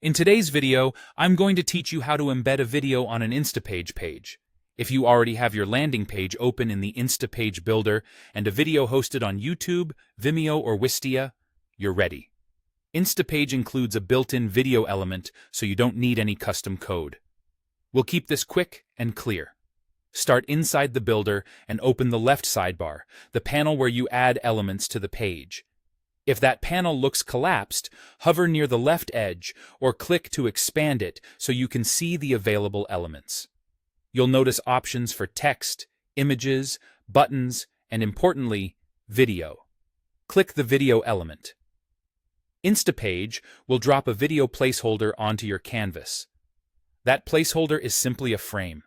In today's video, I'm going to teach you how to embed a video on an Instapage page. If you already have your landing page open in the Instapage builder and a video hosted on YouTube, Vimeo, or Wistia, you're ready. Instapage includes a built-in video element, so you don't need any custom code. We'll keep this quick and clear. Start inside the builder and open the left sidebar, the panel where you add elements to the page. If that panel looks collapsed, hover near the left edge or click to expand it so you can see the available elements. You'll notice options for text, images, buttons, and importantly, video. Click the video element. Instapage will drop a video placeholder onto your canvas. That placeholder is simply a frame.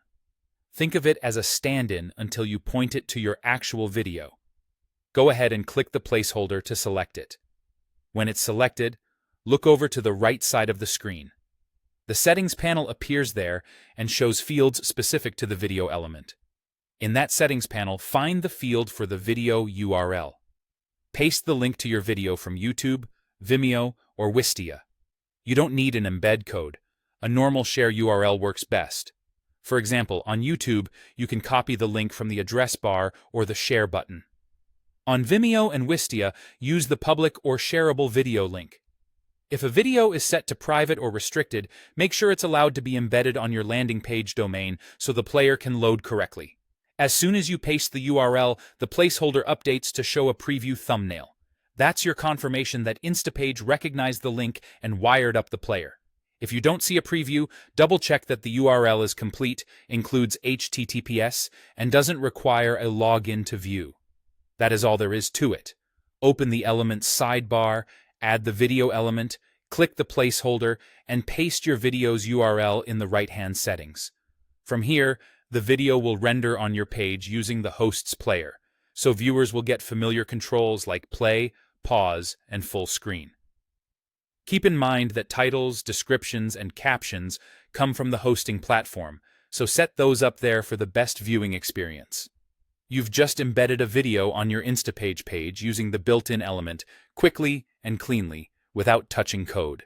Think of it as a stand-in until you point it to your actual video. Go ahead and click the placeholder to select it. When it's selected, look over to the right side of the screen. The settings panel appears there and shows fields specific to the video element. In that settings panel, find the field for the video URL. Paste the link to your video from YouTube, Vimeo, or Wistia. You don't need an embed code. A normal share URL works best. For example, on YouTube, you can copy the link from the address bar or the share button. On Vimeo and Wistia, use the public or shareable video link. If a video is set to private or restricted, make sure it's allowed to be embedded on your landing page domain so the player can load correctly. As soon as you paste the URL, the placeholder updates to show a preview thumbnail. That's your confirmation that Instapage recognized the link and wired up the player. If you don't see a preview, double-check that the URL is complete, includes HTTPS, and doesn't require a login to view. That is all there is to it. Open the Elements sidebar, add the video element, click the placeholder, and paste your video's URL in the right-hand settings. From here, the video will render on your page using the host's player, so viewers will get familiar controls like play, pause, and full screen. Keep in mind that titles, descriptions, and captions come from the hosting platform, so set those up there for the best viewing experience. You've just embedded a video on your Instapage page using the built-in element quickly and cleanly without touching code.